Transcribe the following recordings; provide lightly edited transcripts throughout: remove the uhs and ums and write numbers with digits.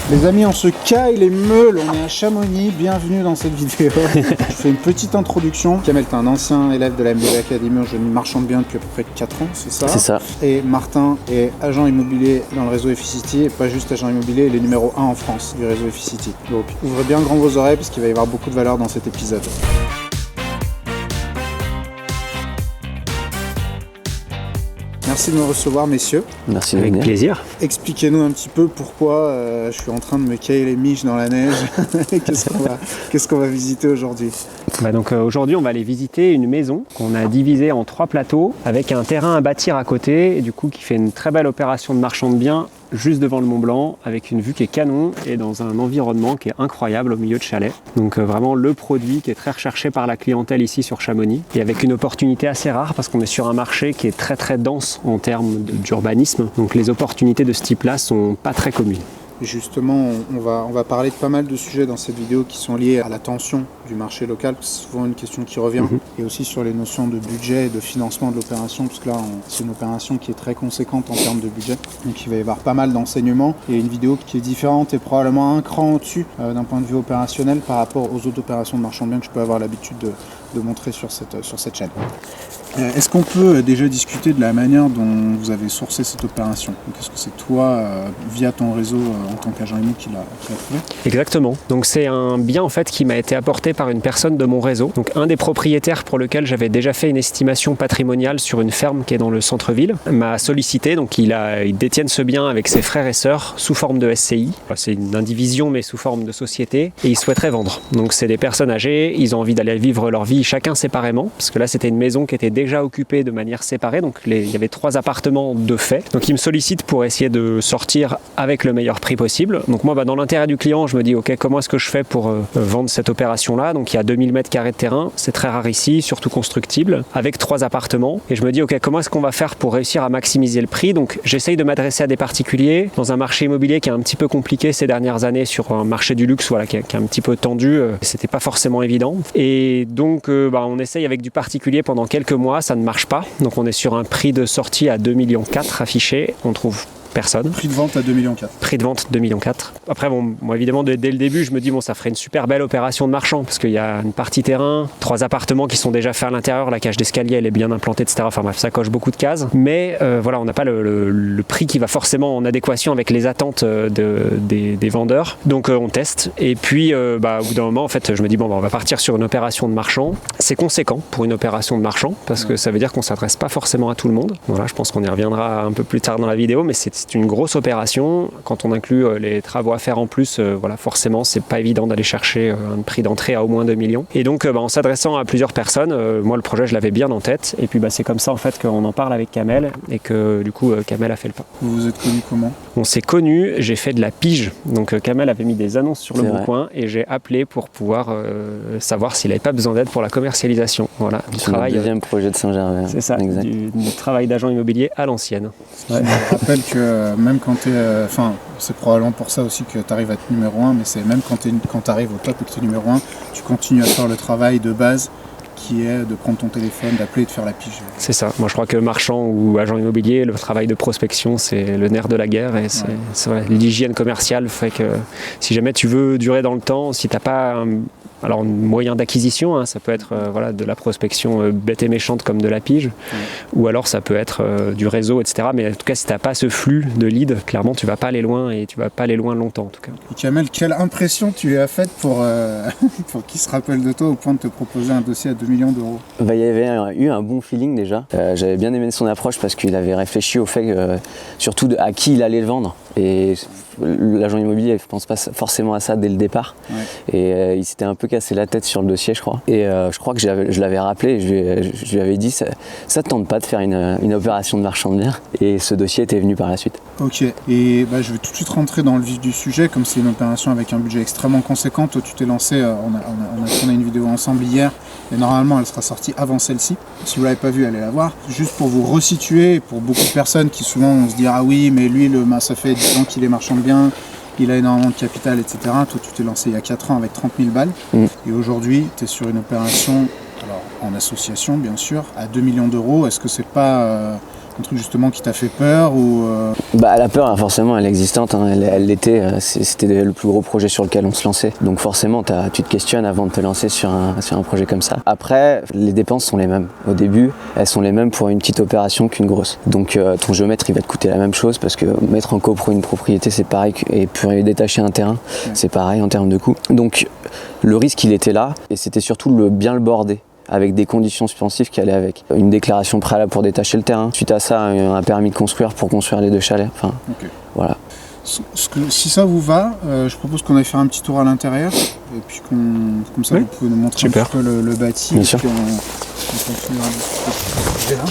Les amis, on se caille les meules, on est à Chamonix, bienvenue dans cette vidéo. Je fais une petite introduction. Kamel, t'es un ancien élève de la MDB Academy, je marchande bien depuis à peu près 4 ans, c'est ça? C'est ça. Et Martin est agent immobilier dans le réseau Efficity, et pas juste agent immobilier, il est numéro 1 en France du réseau Efficity. Donc ouvrez bien grand vos oreilles parce qu'il va y avoir beaucoup de valeur dans cet épisode. Merci de me recevoir, messieurs. Merci de Avec venir. plaisir. Expliquez-nous un petit peu pourquoi je suis en train de me cailler les miches dans la neige. Qu'est-ce qu'on va visiter aujourd'hui? Donc aujourd'hui, on va aller visiter une maison qu'on a divisée en 3 plateaux avec un terrain à bâtir à côté et du coup qui fait une très belle opération de marchand de biens juste devant le Mont Blanc avec une vue qui est canon et dans un environnement qui est incroyable au milieu de chalets. Donc vraiment le produit qui est très recherché par la clientèle ici sur Chamonix et avec une opportunité assez rare parce qu'on est sur un marché qui est très dense en termes d'urbanisme. Donc les opportunités de ce type-là sont pas très communes. Et justement, on va parler de pas mal de sujets dans cette vidéo qui sont liés à la tension du marché local, c'est souvent une question qui revient, et aussi sur les notions de budget et de financement de l'opération, parce que là, c'est une opération qui est très conséquente en termes de budget, donc il va y avoir pas mal d'enseignements, et une vidéo qui est différente et probablement un cran au-dessus d'un point de vue opérationnel par rapport aux autres opérations de marchand de biens que je peux avoir l'habitude de montrer sur cette chaîne. Est-ce qu'on peut déjà discuter de la manière dont vous avez sourcé cette opération? Est-ce que c'est toi, via ton réseau, en tant qu'agent immo, qui l'a trouvé? Exactement. Donc c'est un bien en fait qui m'a été apporté par une personne de mon réseau. Donc un des propriétaires pour lequel j'avais déjà fait une estimation patrimoniale sur une ferme qui est dans le centre-ville m'a sollicité. Donc ils détiennent ce bien avec ses frères et sœurs sous forme de SCI. C'est une indivision mais sous forme de société et ils souhaiteraient vendre. Donc c'est des personnes âgées, ils ont envie d'aller vivre leur vie chacun séparément parce que là c'était une maison qui était déjà occupée de manière séparée. Donc il y avait 3 appartements de fait. Donc ils me sollicitent pour essayer de sortir avec le meilleur prix possible. Donc moi dans l'intérêt du client, je me dis ok, comment est-ce que je fais pour vendre cette opération-là? Donc il y a 2000 m² de terrain, c'est très rare ici, surtout constructible, avec 3 appartements. Et je me dis ok, comment est-ce qu'on va faire pour réussir à maximiser le prix? Donc j'essaye de m'adresser à des particuliers dans un marché immobilier qui est un petit peu compliqué ces dernières années, sur un marché du luxe voilà, qui est un petit peu tendu, c'était pas forcément évident. Et donc on essaye avec du particulier pendant quelques mois, ça ne marche pas. Donc on est sur un prix de sortie à 2,4 millions affiché, on trouve personne. Prix de vente à 2,4 millions. Prix de vente 2,4 millions. Après, moi évidemment, dès le début, je me dis, ça ferait une super belle opération de marchand, parce qu'il y a une partie terrain, 3 appartements qui sont déjà faits à l'intérieur, la cage d'escalier, elle est bien implantée, etc. Enfin bref, ça coche beaucoup de cases. Mais voilà, on n'a pas le prix qui va forcément en adéquation avec les attentes des vendeurs. Donc on teste. Et puis, au bout d'un moment, en fait, je me dis, on va partir sur une opération de marchand. C'est conséquent pour une opération de marchand, parce que ça veut dire qu'on ne s'adresse pas forcément à tout le monde. Voilà, je pense qu'on y reviendra un peu plus tard dans la vidéo, mais c'est une grosse opération. Quand on inclut les travaux à faire en plus, forcément, c'est pas évident d'aller chercher un prix d'entrée à au moins 2 millions. Et donc, en s'adressant à plusieurs personnes, moi, le projet, je l'avais bien en tête. Et puis, c'est comme ça, en fait, qu'on en parle avec Kamel et que, du coup, Kamel a fait le pas. Vous vous êtes connus comment? On s'est connus, j'ai fait de la pige. Donc, Kamel avait mis des annonces sur le Bon Coin et j'ai appelé pour pouvoir savoir s'il n'avait pas besoin d'aide pour la commercialisation. Voilà, du travail. Le deuxième projet de Saint-Gervais. C'est ça, du travail d'agent immobilier à l'ancienne. Ouais. Je rappelle que même quand tu es... c'est probablement pour ça aussi que tu arrives à être numéro 1, mais c'est même quand tu arrives au top et que tu es numéro 1, tu continues à faire le travail de base qui est de prendre ton téléphone, d'appeler et de faire la pige. C'est ça. Moi, je crois que marchand ou agent immobilier, le travail de prospection, c'est le nerf de la guerre. Et c'est vrai, l'hygiène commerciale fait que si jamais tu veux durer dans le temps, si tu n'as pas un moyen d'acquisition, ça peut être de la prospection bête et méchante comme de la pige, ou alors ça peut être du réseau, etc. Mais en tout cas, si tu n'as pas ce flux de leads, clairement, tu ne vas pas aller loin et tu ne vas pas aller loin longtemps en tout cas. Et Kamel, quelle impression tu lui as faite pour qu'il se rappelle de toi au point de te proposer un dossier à 2 millions d'euros? Il y avait eu un bon feeling déjà. J'avais bien aimé son approche parce qu'il avait réfléchi au fait surtout à qui il allait le vendre. Et l'agent immobilier ne pense pas forcément à ça dès le départ. Et il s'était un peu cassé la tête sur le dossier, je crois. Et je crois que je l'avais rappelé et je lui avais dit ça ne tente pas de faire une opération de marchand de biens. Et ce dossier était venu par la suite. Ok, et je vais tout de suite rentrer dans le vif du sujet. Comme c'est une opération avec un budget extrêmement conséquent, toi tu t'es lancé, on a tourné une vidéo ensemble hier, et normalement elle sera sortie avant celle-ci. Si vous ne l'avez pas vue, allez la voir. Juste pour vous resituer, pour beaucoup de personnes qui souvent vont se dire ah oui, mais lui, ça fait 10 ans qu'il est marchand de biens, il a énormément de capital, etc. Toi tu t'es lancé il y a 4 ans avec 30 000 balles, et aujourd'hui tu es sur une opération, alors en association bien sûr, à 2 millions d'euros. Est-ce que c'est pas un truc justement qui t'a fait peur ou La peur, forcément, elle est existante, hein. Elle l'était. C'était le plus gros projet sur lequel on se lançait. Donc forcément, tu te questionnes avant de te lancer sur un projet comme ça. Après, les dépenses sont les mêmes. Au début, elles sont les mêmes pour une petite opération qu'une grosse. Donc ton géomètre, il va te coûter la même chose parce que mettre en copro une propriété, c'est pareil, et puis détacher un terrain, c'est pareil en termes de coût. Donc le risque, il était là, et c'était surtout bien le border, avec des conditions suspensives qui allaient avec. Une déclaration préalable pour détacher le terrain. Suite à ça, un permis de construire pour construire les 2 chalets. Enfin, voilà. Si ça vous va, je propose qu'on aille faire un petit tour à l'intérieur. Et puis comme ça, vous pouvez nous montrer un petit peu le bâti. Bien et sûr. puis on continuera de là.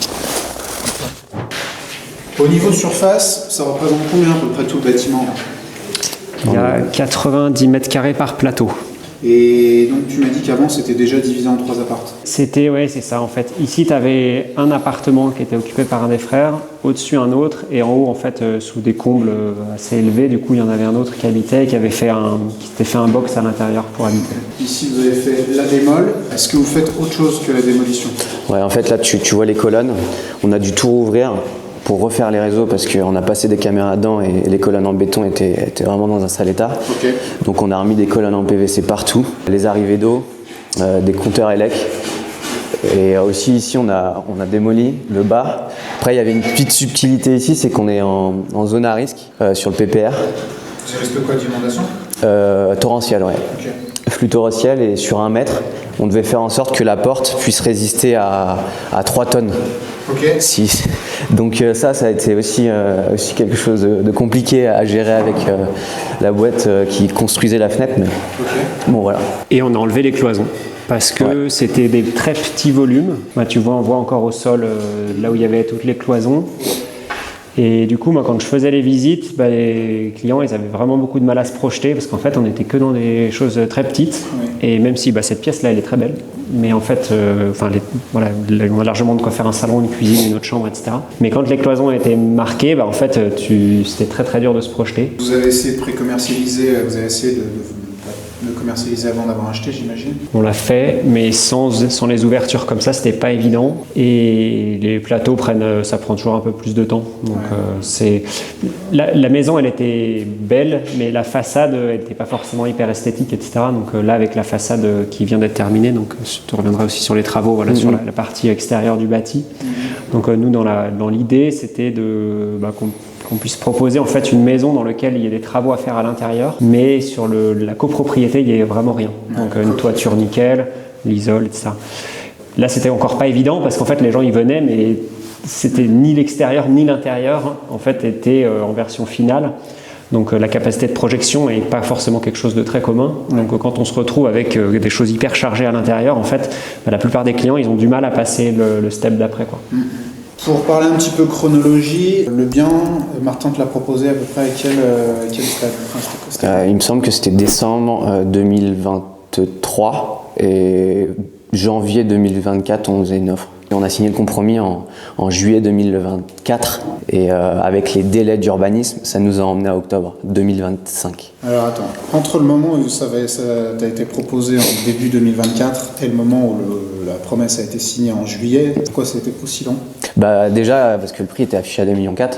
Au niveau surface, ça représente combien à peu près tout le bâtiment là? Il y a 90 mètres carrés par plateau. Et donc tu m'as dit qu'avant c'était déjà divisé en 3 appartements. Ouais, c'est ça en fait. Ici, tu avais un appartement qui était occupé par un des frères, au-dessus un autre, et en haut, en fait, sous des combles assez élevés, du coup, il y en avait un autre qui habitait, qui s'était fait un box à l'intérieur pour habiter. Ici, vous avez fait la démol. Est-ce que vous faites autre chose que la démolition? Ouais, en fait, là, tu vois les colonnes. On a dû tout rouvrir pour refaire les réseaux parce qu'on a passé des caméras dedans et les colonnes en béton étaient vraiment dans un sale état. Okay. Donc on a remis des colonnes en PVC partout, les arrivées d'eau, des compteurs élec. Et aussi ici on a démoli le bas. Après il y avait une petite subtilité ici, c'est qu'on est en zone à risque sur le PPR. Ça risque quoi d'inondation? Torrentiel, ouais. Okay. Flux torrentiel, et sur 1 mètre, on devait faire en sorte que la porte puisse résister à 3 tonnes. Okay. Donc ça a été aussi quelque chose de compliqué à gérer avec la boîte qui construisait la fenêtre. Mais bon, voilà. Et on a enlevé les cloisons parce que c'était des très petits volumes. Tu vois, on voit encore au sol là où il y avait toutes les cloisons. Et du coup, moi, quand je faisais les visites, les clients, ils avaient vraiment beaucoup de mal à se projeter parce qu'en fait, on n'était que dans des choses très petites. Oui. Et même si cette pièce-là, elle est très belle, mais en fait, on a largement de quoi faire un salon, une cuisine, une autre chambre, etc. Mais quand les cloisons étaient marquées, en fait, c'était très très dur de se projeter. Vous avez essayé de pré-commercialiser, vous avez essayé de commercialiser avant d'avoir acheté, j'imagine? On l'a fait, mais sans les ouvertures comme ça, c'était pas évident. Et les plateaux ça prend toujours un peu plus de temps. Donc la maison, elle était belle, mais la façade n'était pas forcément hyper esthétique, etc. Donc là, avec la façade qui vient d'être terminée, donc tu reviendras aussi sur les travaux, sur la partie extérieure du bâti. Donc nous, dans l'idée, c'était qu'on puisse proposer en fait une maison dans laquelle il y ait des travaux à faire à l'intérieur, mais sur la copropriété, il n'y ait vraiment rien. Donc une toiture nickel, l'isole, etc. Là, c'était encore pas évident parce qu'en fait, les gens y venaient, mais c'était ni l'extérieur ni l'intérieur en fait était en version finale. Donc la capacité de projection n'est pas forcément quelque chose de très commun. Donc quand on se retrouve avec des choses hyper chargées à l'intérieur, en fait, la plupart des clients, ils ont du mal à passer le step d'après, quoi. Pour parler un petit peu chronologie, le bien, Martin te l'a proposé à peu près à quel stade? Il me semble que c'était décembre 2023 et janvier 2024, on faisait une offre. Et on a signé le compromis en juillet 2024 et avec les délais d'urbanisme, ça nous a emmené à octobre 2025. Alors attends, entre le moment où ça t'a été proposé en début 2024 et le moment où la promesse a été signée en juillet, pourquoi ça a été aussi long? Déjà parce que le prix était affiché à 2,4 millions. Ouais.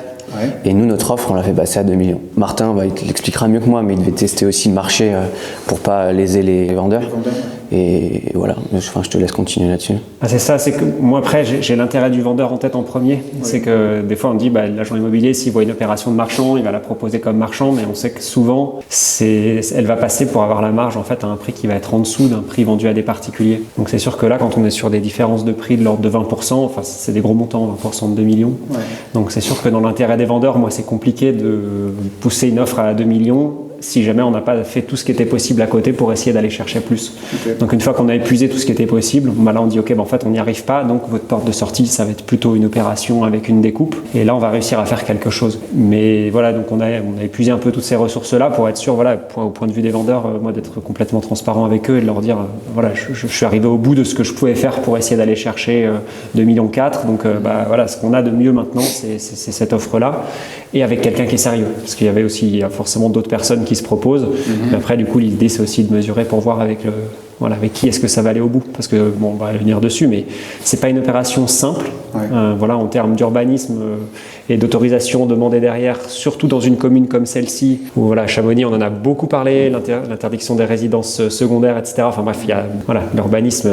Et nous, notre offre, on l'a fait passer à 2 millions. Martin, il te l'expliquera mieux que moi, mais il devait tester aussi le marché pour pas léser les vendeurs. Et voilà, je te laisse continuer là-dessus. C'est ça, c'est que moi après, j'ai l'intérêt du vendeur en tête en premier. Ouais. C'est que des fois, on dit, l'agent immobilier, s'il voit une opération de marchand, il va la proposer comme marchand, mais on sait que souvent, elle va passer pour avoir la marge en fait, à un prix qui va être en dessous d'un prix vendu à des particuliers. Donc c'est sûr que là, quand on est sur des différences de prix de l'ordre de 20%, c'est des gros montants, 20% de 2 millions. Ouais. Donc c'est sûr que dans l'intérêt des vendeurs, moi, c'est compliqué de pousser une offre à 2 millions si jamais on n'a pas fait tout ce qui était possible à côté pour essayer d'aller chercher plus. Okay. Donc une fois qu'on a épuisé tout ce qui était possible, là on dit ok, en fait on n'y arrive pas, donc votre porte de sortie ça va être plutôt une opération avec une découpe et là on va réussir à faire quelque chose. Mais voilà, donc on a épuisé un peu toutes ces ressources là pour être sûr, au point de vue des vendeurs, moi d'être complètement transparent avec eux et de leur dire je suis arrivé au bout de ce que je pouvais faire pour essayer d'aller chercher 2,4 millions. Donc ce qu'on a de mieux maintenant c'est cette offre là et avec quelqu'un qui est sérieux, parce qu'il y avait aussi forcément d'autres personnes qui se proposent. Mais après, du coup, l'idée, c'est aussi de mesurer pour voir avec Voilà, avec qui est-ce que ça va aller au bout? Parce que, bon, on va venir dessus, mais c'est pas une opération simple. Voilà, en termes d'urbanisme et d'autorisation demandée derrière, surtout dans une commune comme celle-ci, où voilà, à Chamonix, on en a beaucoup parlé, l'interdiction des résidences secondaires, etc. Enfin bref, voilà, l'urbanisme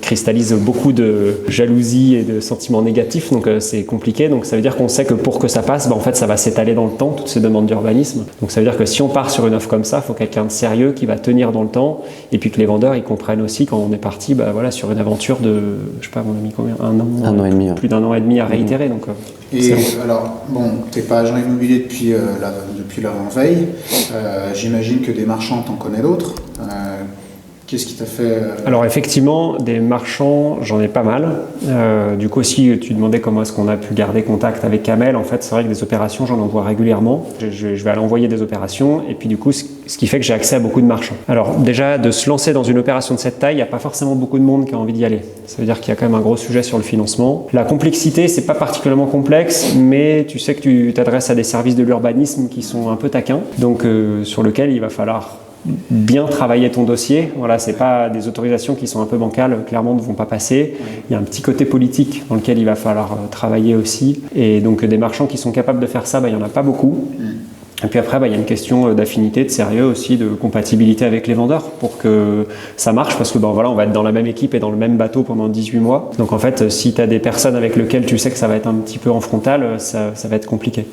cristallise beaucoup de jalousie et de sentiments négatifs, donc c'est compliqué. Donc ça veut dire qu'on sait que pour que ça passe, en fait, ça va s'étaler dans le temps, toutes ces demandes d'urbanisme. Donc ça veut dire que si on part sur une offre comme ça, il faut quelqu'un de sérieux qui va tenir dans le temps, et puis que les vendeurs ils comprennent aussi quand on est parti voilà, sur une aventure de, je sais pas, on a mis combien, un an et demi, plus d'un an et demi à réitérer. Donc, et alors, bon, t'es pas agent immobilier depuis l'avant-veille, j'imagine que des marchands, t'en connais d'autres. Qu'est-ce qui t'a fait Alors effectivement, des marchands, j'en ai pas mal. Du coup aussi, tu demandais comment est-ce qu'on a pu garder contact avec Kamel. En fait, c'est vrai que des opérations, j'en envoie régulièrement. Je vais aller envoyer des opérations et puis du coup, ce qui fait que j'ai accès à beaucoup de marchands. Alors déjà, de se lancer dans une opération de cette taille, il n'y a pas forcément beaucoup de monde qui a envie d'y aller. Ça veut dire qu'il y a quand même un gros sujet sur le financement. La complexité, c'est pas particulièrement complexe, mais tu sais que tu t'adresses à des services de l'urbanisme qui sont un peu taquins, donc sur lequel il va falloir bien travailler ton dossier. Voilà, c'est pas des autorisations qui sont un peu bancales, clairement ne vont pas passer. Il y a un petit côté politique dans lequel il va falloir travailler aussi. Et donc des marchands qui sont capables de faire ça, il n'y en a pas beaucoup. Et puis après, il y a une question d'affinité, de sérieux aussi, de compatibilité avec les vendeurs pour que ça marche, parce que voilà, on va être dans la même équipe et dans le même bateau pendant 18 mois. Donc en fait, si tu as des personnes avec lesquelles tu sais que ça va être un petit peu en frontal, ça va être compliqué.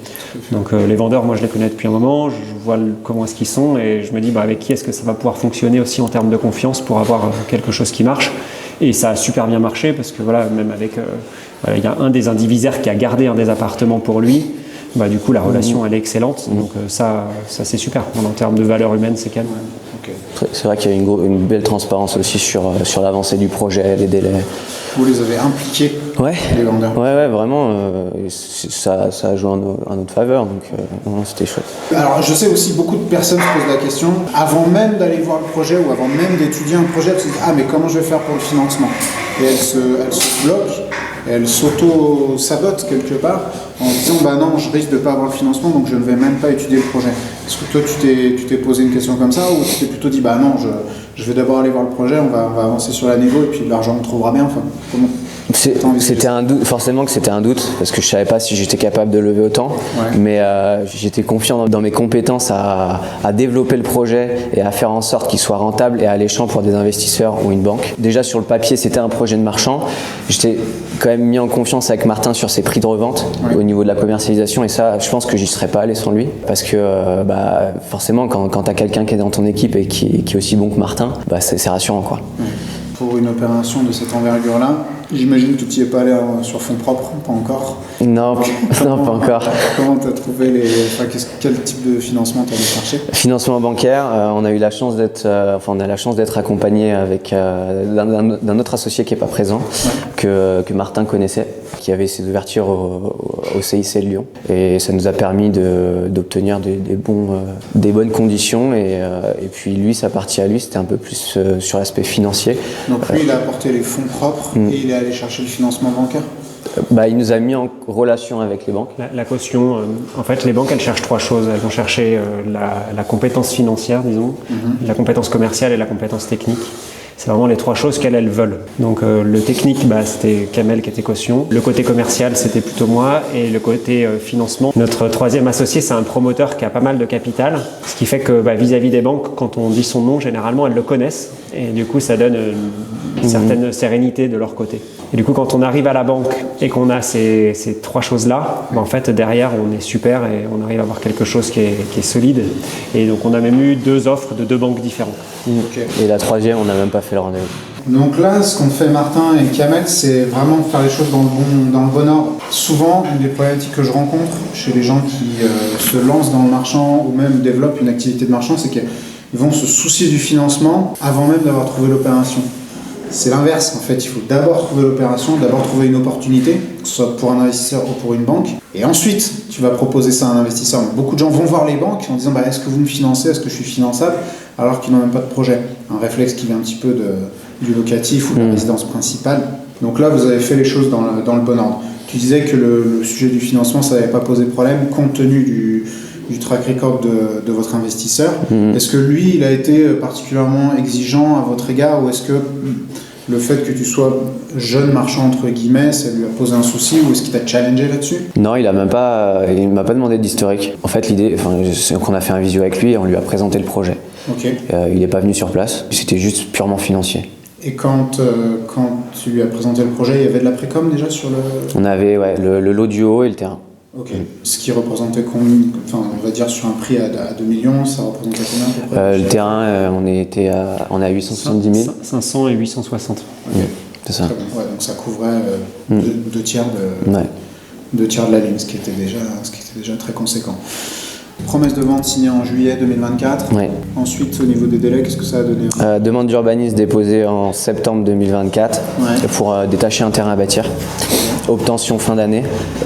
Donc les vendeurs, moi je les connais depuis un moment, je vois comment est-ce qu'ils sont et je me dis avec qui est-ce que ça va pouvoir fonctionner aussi en termes de confiance pour avoir quelque chose qui marche. Et ça a super bien marché parce que voilà, même avec, il y a un des indivisaires qui a gardé un des appartements pour lui. Du coup, la relation, elle est excellente. Donc ça c'est super. En termes de valeur humaine, c'est calme. Okay. C'est vrai qu'il y a une belle transparence aussi sur l'avancée du projet, les délais. Vous les avez impliqués, les vendeurs? Ouais, vraiment, ça a joué en notre faveur, donc c'était chouette. Alors, je sais aussi, beaucoup de personnes se posent la question, avant même d'aller voir le projet ou avant même d'étudier un projet, elles se disent « Ah, mais comment je vais faire pour le financement ?» Et elles se bloquent, elles s'auto-sabotent quelque part en disant « Bah non, je risque de ne pas avoir le financement, donc je ne vais même pas étudier le projet. » Est-ce que toi, tu t'es posé une question comme ça ou tu t'es plutôt dit « Bah non, je vais d'abord aller voir le projet, on va avancer sur la négo et puis l'argent on trouvera bien ». Enfin, comment c'était un doute, forcément que c'était un doute, parce que je savais pas si j'étais capable de lever autant, mais j'étais confiant dans mes compétences à développer le projet et à faire en sorte qu'il soit rentable et alléchant pour des investisseurs ou une banque. Déjà sur le papier, c'était un projet de marchand. J'étais quand même mis en confiance avec Martin sur ses prix de revente au niveau de la commercialisation, et ça, je pense que j'y serais pas allé sans lui, parce que forcément, quand tu as quelqu'un qui est dans ton équipe et qui est aussi bon que Martin, c'est rassurant, quoi. Pour une opération de cette envergure-là, j'imagine que tu n'y es pas allé sur fonds propres, pas encore. Non, pas encore. Comment tu as trouvé quel type de financement tu as cherché? Financement bancaire, on a eu la chance d'être, accompagné avec d'un autre associé qui n'est pas présent, que Martin connaissait, qui avait ses ouvertures au CIC de Lyon, et ça nous a permis d'obtenir des bonnes conditions, et puis lui, sa partie à lui, c'était un peu plus sur l'aspect financier. Donc lui, il a apporté les fonds propres et il est allé chercher le financement bancaire? Il nous a mis en relation avec les banques. La caution, en fait, les banques, elles cherchent trois choses. Elles vont chercher la compétence financière, disons, la compétence commerciale et la compétence technique. C'est vraiment les trois choses qu'elles veulent. Donc le technique, c'était Kamel qui était caution. Le côté commercial, c'était plutôt moi. Et le côté financement, notre troisième associé, c'est un promoteur qui a pas mal de capital. Ce qui fait que vis-à-vis des banques, quand on dit son nom, généralement, elles le connaissent. Et du coup, ça donne une certaine sérénité de leur côté. Et du coup, quand on arrive à la banque et qu'on a ces trois choses-là, en fait, derrière, on est super et on arrive à avoir quelque chose qui est solide. Et donc, on a même eu 2 offres de 2 banques différentes. Okay. Et la troisième, on n'a même pas fait le rendez-vous. Donc là, ce qu'ont fait Martin et Kamel, c'est vraiment faire les choses dans le bon ordre. Souvent, une des problématiques que je rencontre chez les gens qui se lancent dans le marchand ou même développent une activité de marchand, c'est qu'ils vont se soucier du financement avant même d'avoir trouvé l'opération. C'est l'inverse, en fait, il faut d'abord trouver l'opération, d'abord trouver une opportunité, que ce soit pour un investisseur ou pour une banque, et ensuite tu vas proposer ça à un investisseur. Donc, beaucoup de gens vont voir les banques en disant est-ce que vous me financez, est-ce que je suis finançable, alors qu'ils n'ont même pas de projet. Un réflexe qui vient un petit peu du locatif ou de la résidence principale. Donc là, vous avez fait les choses dans le bon ordre. Tu disais que le sujet du financement, ça n'avait pas posé problème compte tenu du track record de votre investisseur. Est-ce que lui, il a été particulièrement exigeant à votre égard, ou est-ce que le fait que tu sois jeune marchand entre guillemets, ça lui a posé un souci, ou est-ce qu'il t'a challengé là-dessus? Non, il m'a pas demandé d'historique. En fait, l'idée, c'est qu'on a fait un visio avec lui et on lui a présenté le projet. Okay. Il n'est pas venu sur place, c'était juste purement financier. Et quand tu lui as présenté le projet, il y avait de la précom déjà sur le... On avait le lot du haut et le terrain. Ok. Ce qui représentait combien, enfin, on va dire sur un prix à 2 millions, ça représentait combien à peu près? Le terrain, on est à 870 000. 500 et 860. Ok. C'est ça. Très bon. Ouais, donc ça couvrait deux tiers de la ligne, ce qui était déjà très conséquent. Promesse de vente signée en juillet 2024. Ouais. Ensuite, au niveau des délais, qu'est-ce que ça a donné? Demande d'urbanisme déposée en septembre 2024 pour détacher un terrain à bâtir. Obtention fin d'année,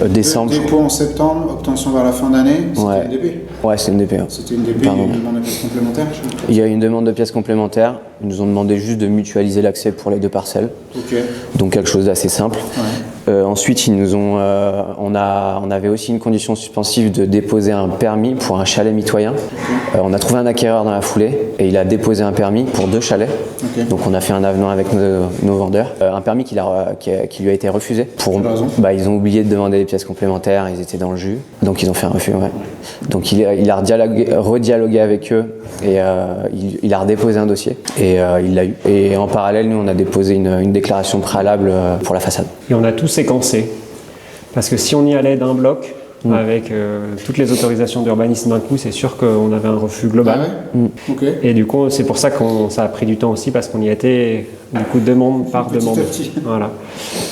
décembre. Dépôt en septembre, obtention vers la fin d'année, c'était une DP? Ouais, c'est une DP. Hein. C'était une DP, une demande de pièces complémentaires? Il y a une demande de pièces complémentaires. Ils nous ont demandé juste de mutualiser l'accès pour les 2 parcelles. Ok. Donc quelque chose d'assez simple. Ouais. Ensuite, ils nous ont, on avait aussi une condition suspensive de déposer un permis pour un chalet mitoyen. Okay. On a trouvé un acquéreur dans la foulée et il a déposé un permis pour 2 chalets. Okay. Donc on a fait un avenant avec nos vendeurs. Un permis qui lui a été refusé. Ils ont oublié de demander des pièces complémentaires, ils étaient dans le jus. Donc ils ont fait un refus. Ouais. Donc il a redialogué avec eux et il a redéposé un dossier et il l'a eu. Et en parallèle, nous on a déposé une déclaration préalable pour la façade. Et on a tout séquencé. Parce que si on y allait d'un bloc, avec toutes les autorisations d'urbanisme d'un coup, c'est sûr qu'on avait un refus global. Ah ouais. Okay. Et du coup, c'est pour ça que ça a pris du temps aussi, parce qu'on y était du coup demande par demande. Voilà.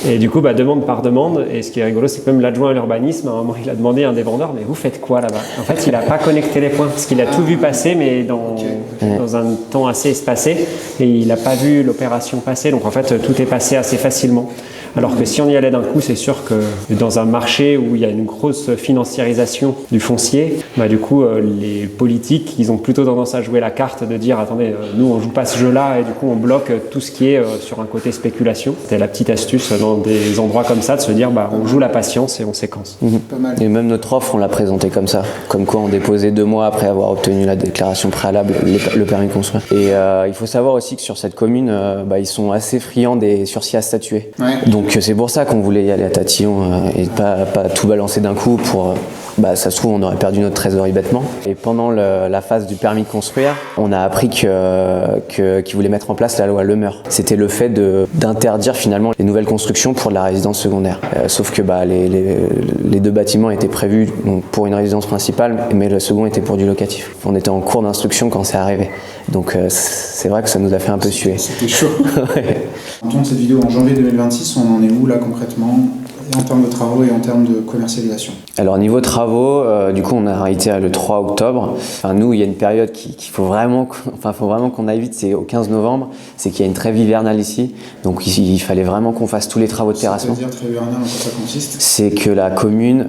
Et du coup, demande par demande. Et ce qui est rigolo, c'est que même l'adjoint à l'urbanisme, à un moment, il a demandé à un des vendeurs, mais vous faites quoi là-bas? En fait, il n'a pas connecté les points, parce qu'il a tout vu passer, mais dans un temps assez espacé, et il n'a pas vu l'opération passer. Donc en fait, tout est passé assez facilement. Alors que si on y allait d'un coup, c'est sûr que dans un marché où il y a une grosse financiarisation du foncier, du coup, les politiques, ils ont plutôt tendance à jouer la carte de dire attendez, nous on joue pas ce jeu-là et du coup on bloque tout ce qui est sur un côté spéculation. C'était la petite astuce dans des endroits comme ça de se dire on joue la patience et on séquence. Pas mal. Et même notre offre, on l'a présentée comme ça, comme quoi on déposait 2 mois après avoir obtenu la déclaration préalable, le permis de construire. Et il faut savoir aussi que sur cette commune, ils sont assez friands des sursis à statuer. Ouais. Donc c'est pour ça qu'on voulait y aller à tatillon et pas tout balancer d'un coup pour... ça se trouve, on aurait perdu notre trésorerie bêtement. Et pendant la phase du permis de construire, on a appris qu'ils voulaient mettre en place la loi Le Meur. C'était le fait d'interdire finalement les nouvelles constructions pour de la résidence secondaire. Sauf que les 2 bâtiments étaient prévus donc, pour une résidence principale, mais le second était pour du locatif. On était en cours d'instruction quand c'est arrivé. Donc c'est vrai que ça nous a fait un peu suer. C'était chaud. Ouais. En tournant cette vidéo en janvier 2026, on en est où là concrètement, en termes de travaux et en termes de commercialisation? Alors niveau travaux, du coup on a arrêté le 3 octobre. Enfin, nous, il y a une période qu'il faut vraiment qu'on aille vite, c'est au 15 novembre. C'est qu'il y a une trêve hivernale ici. Donc il fallait vraiment qu'on fasse tous les travaux de terrassement. C'est-à-dire trêve hivernale, en quoi ça consiste? C'est que la commune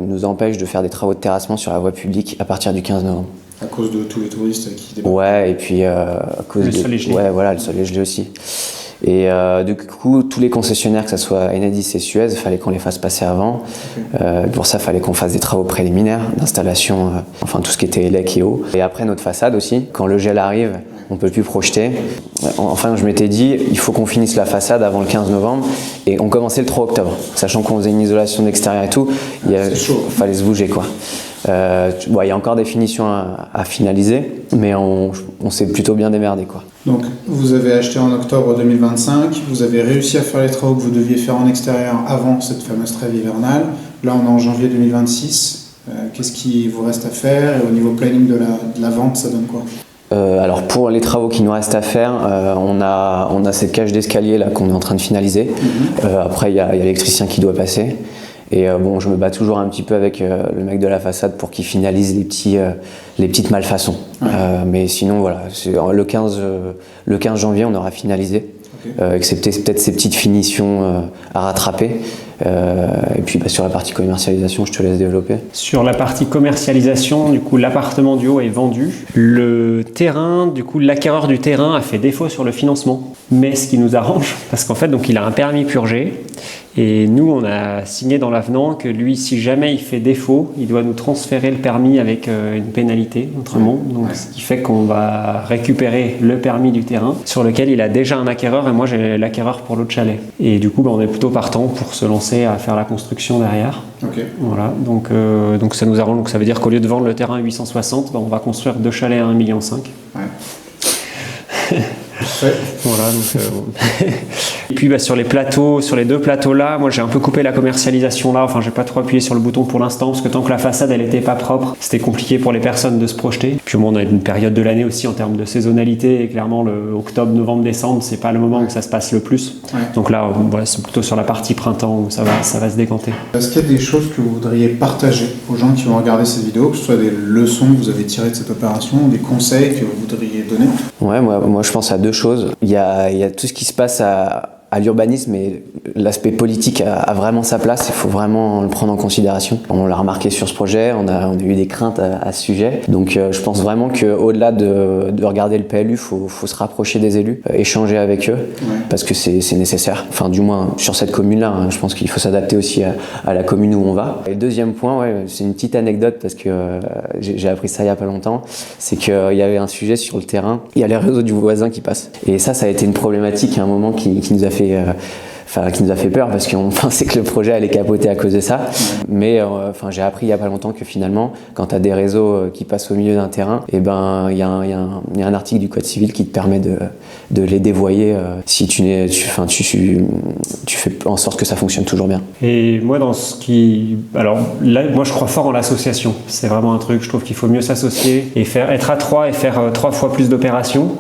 nous empêche de faire des travaux de terrassement sur la voie publique à partir du 15 novembre. À cause de tous les touristes qui débarquent. Ouais, et puis à cause le sol est gelé. Ouais, voilà, le sol est gelé aussi. Et du coup, tous les concessionnaires, que ce soit Enedis et Suez, il fallait qu'on les fasse passer avant. Okay. Pour ça, il fallait qu'on fasse des travaux préliminaires d'installation, tout ce qui était élec et eau. Et après, notre façade aussi, quand le gel arrive, on ne peut plus projeter. Enfin, je m'étais dit, il faut qu'on finisse la façade avant le 15 novembre. Et on commençait le 3 octobre. Sachant qu'on faisait une isolation d'extérieur et tout, il fallait se bouger, quoi. Il y a encore des finitions à finaliser, mais on s'est plutôt bien démerdé, quoi. Donc, vous avez acheté en octobre 2025, vous avez réussi à faire les travaux que vous deviez faire en extérieur avant cette fameuse trêve hivernale. Là, on est en janvier 2026. Qu'est-ce qui vous reste à faire? Et au niveau planning de la vente, ça donne quoi? Alors pour les travaux qui nous restent à faire, on a cette cage d'escalier là qu'on est en train de finaliser. Après, il y a l'électricien qui doit passer. Et je me bats toujours un petit peu avec le mec de la façade pour qu'il finalise les petites malfaçons. Ouais. Mais sinon, voilà, le 15 janvier, on aura finalisé. Okay. Excepté peut-être ces petites finitions à rattraper. Et puis sur la partie commercialisation, je te laisse développer. Sur la partie commercialisation, du coup, l'appartement du haut est vendu. Le terrain, du coup, l'acquéreur du terrain a fait défaut sur le financement. Mais ce qui nous arrange, parce qu'en fait, donc, il a un permis purgé. Et nous, on a signé dans l'avenant que lui, si jamais il fait défaut, il doit nous transférer le permis avec une pénalité, autrement. Donc, ce qui fait qu'on va récupérer le permis du terrain sur lequel il a déjà un acquéreur et moi, j'ai l'acquéreur pour l'autre chalet. Et du coup, on est plutôt partant pour se lancer à faire la construction derrière. Okay. Voilà. Donc ça nous arrange. Donc, ça veut dire qu'au lieu de vendre le terrain à 860, on va construire 2 chalets à 1,5 million. Voilà, donc, Et puis sur les plateaux, sur les 2 plateaux là, moi j'ai un peu coupé la commercialisation là, enfin j'ai pas trop appuyé sur le bouton pour l'instant parce que tant que la façade elle était pas propre, c'était compliqué pour les personnes de se projeter. Puis on a une période de l'année aussi en termes de saisonnalité et clairement le octobre, novembre, décembre c'est pas le moment où ça se passe le plus. Donc là voilà, c'est plutôt sur la partie printemps où ça va se décanter. Est-ce qu'il y a des choses que vous voudriez partager aux gens qui vont regarder cette vidéo, que ce soit des leçons que vous avez tirées de cette opération, des conseils que vous voudriez donner? Ouais, moi je pense à 2 choses. Il y a tout ce qui se passe à l'urbanisme et l'aspect politique a vraiment sa place, il faut vraiment le prendre en considération. On l'a remarqué sur ce projet, on a eu des craintes à ce sujet. Donc je pense vraiment qu'au-delà de regarder le PLU, faut se rapprocher des élus, échanger avec eux, parce que c'est nécessaire. Enfin du moins sur cette commune-là, je pense qu'il faut s'adapter aussi à la commune où on va. Et le deuxième point, c'est une petite anecdote parce que j'ai appris ça il y a pas longtemps, c'est qu'il y avait un sujet sur le terrain, il y a les réseaux du voisin qui passent. Et ça a été une problématique à un moment qui nous a fait qui nous a fait peur parce qu'on pensait que le projet allait capoter à cause de ça. Mais j'ai appris il n'y a pas longtemps que finalement, quand tu as des réseaux qui passent au milieu d'un terrain, il y a un article du Code civil qui te permet de les dévoyer si tu fais en sorte que ça fonctionne toujours bien. Et moi, alors là, moi je crois fort en l'association. C'est vraiment un truc, je trouve qu'il faut mieux s'associer et être à 3 et faire 3 fois plus d'opérations.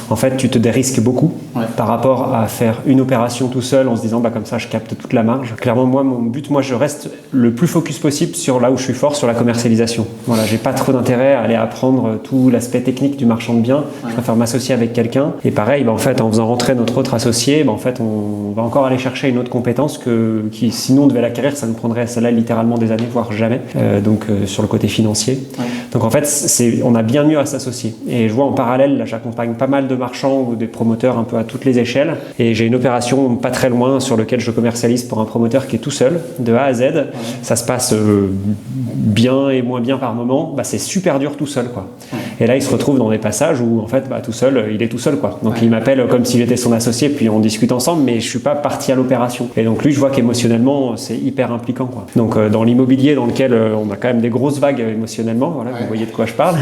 En fait, tu te dérisques beaucoup par rapport à faire une opération tout seul en se disant comme ça je capte toute la marge. Clairement mon but, je reste le plus focus possible sur là où je suis fort, sur la commercialisation. Voilà, j'ai pas trop d'intérêt à aller apprendre tout l'aspect technique du marchand de biens. Je préfère m'associer avec quelqu'un. Et pareil, en fait, en faisant rentrer notre autre associé, en fait, on va encore aller chercher une autre compétence qui sinon on devait l'acquérir, ça nous prendrait celle-là littéralement des années, voire jamais. Sur le côté financier. Donc en fait, on a bien mieux à s'associer. Et je vois en parallèle, là, j'accompagne pas mal de marchands ou des promoteurs un peu à toutes les échelles. Et j'ai une opération pas très loin sur lequel je commercialise pour un promoteur qui est tout seul, de A à Z. Ça se passe bien et moins bien par moment. C'est super dur tout seul, quoi. Et là, il se retrouve dans des passages où, en fait, tout seul, il est tout seul, quoi. Donc il m'appelle comme si j'étais son associé, puis on discute ensemble, mais je suis pas parti à l'opération. Et donc lui, je vois qu'émotionnellement, c'est hyper impliquant, quoi. Donc dans l'immobilier, dans lequel on a quand même des grosses vagues émotionnellement, voilà, vous voyez de quoi je parle.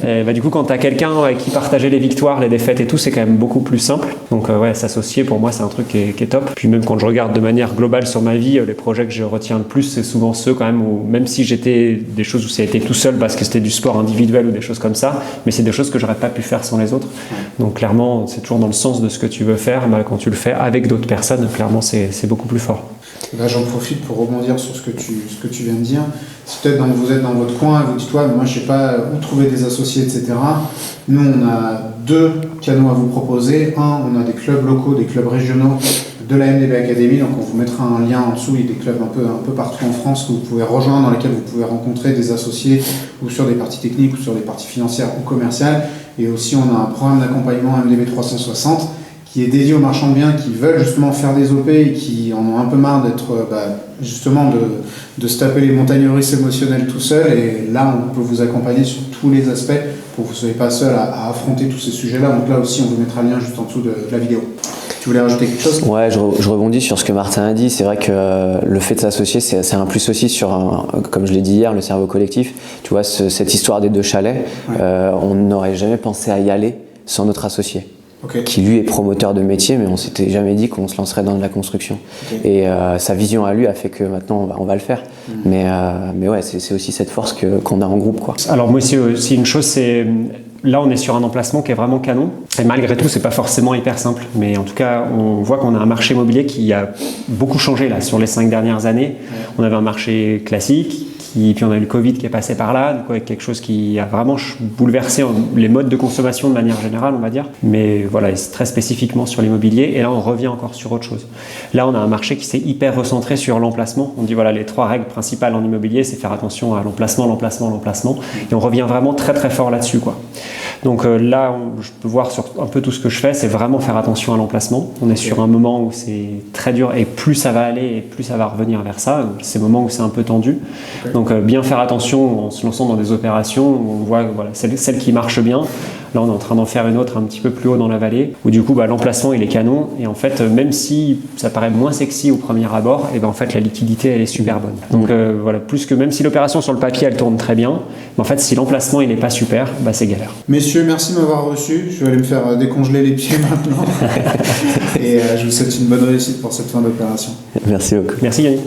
Et, du coup, quand tu as quelqu'un avec qui partager les victoires, les défaites et tout, c'est quand même beaucoup plus simple. Donc s'associer, pour moi, c'est un truc qui est top. Puis même quand je regarde de manière globale sur ma vie, les projets que je retiens le plus, c'est souvent ceux quand même où, même si j'étais des choses où ça a été tout seul parce que c'était du sport individuel ou des choses comme ça, mais c'est des choses que j'aurais pas pu faire sans les autres. Donc clairement, c'est toujours dans le sens de ce que tu veux faire. Quand tu le fais avec d'autres personnes, clairement, c'est beaucoup plus fort. Là, j'en profite pour rebondir sur ce que tu viens de dire. Si peut-être vous êtes dans votre coin et vous dites, moi je sais pas où trouver des associés, etc. Nous, on a 2 canaux à vous proposer. On a des clubs locaux, des clubs régionaux de la MDB Academy, donc on vous mettra un lien en dessous, il y a des clubs un peu partout en France que vous pouvez rejoindre, dans lesquels vous pouvez rencontrer des associés ou sur des parties techniques ou sur des parties financières ou commerciales. Et aussi on a un programme d'accompagnement MDB 360 qui est dédié aux marchands de biens qui veulent justement faire des OP et qui en ont un peu marre d'être justement de se taper les montagnes russes émotionnelles tout seul. Et là on peut vous accompagner sur tous les aspects pour que vous ne soyez pas seul à affronter tous ces sujets-là. Donc là aussi on vous mettra le lien juste en dessous de la vidéo. Tu voulais rajouter quelque chose ? Ouais, je rebondis sur ce que Martin a dit. C'est vrai que le fait de s'associer, c'est un plus aussi sur, comme je l'ai dit hier, le cerveau collectif. Tu vois, cette histoire des 2 chalets, on n'aurait jamais pensé à y aller sans notre associé. Qui lui est promoteur de métier, mais on s'était jamais dit qu'on se lancerait dans de la construction. Et sa vision à lui a fait que maintenant on va le faire. Mais ouais, c'est aussi cette force qu'on a en groupe, quoi. Alors moi aussi une chose, c'est là on est sur un emplacement qui est vraiment canon. Et malgré tout, c'est pas forcément hyper simple. Mais en tout cas, on voit qu'on a un marché immobilier qui a beaucoup changé là sur les 5 dernières années. On avait un marché classique Puis on a eu le Covid qui est passé par là, donc avec quelque chose qui a vraiment bouleversé les modes de consommation de manière générale, on va dire. Mais voilà, très spécifiquement sur l'immobilier. Et là, on revient encore sur autre chose. Là, on a un marché qui s'est hyper recentré sur l'emplacement. On dit voilà, les 3 règles principales en immobilier, c'est faire attention à l'emplacement. Et on revient vraiment très très fort là-dessus, quoi. Donc là, je peux voir sur un peu tout ce que je fais, c'est vraiment faire attention à l'emplacement. On est sur un moment où c'est très dur et plus ça va aller et plus ça va revenir vers ça. Ces moments où c'est un peu tendu. Donc bien faire attention en se lançant dans des opérations où on voit voilà, celle qui marche bien. Là, on est en train d'en faire une autre un petit peu plus haut dans la vallée où du coup l'emplacement il est canon et en fait même si ça paraît moins sexy au premier abord, et en fait la liquidité elle est super bonne. Donc voilà, plus que même si l'opération sur le papier elle tourne très bien, mais en fait si l'emplacement il est pas super, c'est galère. Messieurs, merci de m'avoir reçu. Je vais aller me faire décongeler les pieds maintenant. Et je vous souhaite une bonne réussite pour cette fin d'opération. Merci beaucoup. Merci Yannick.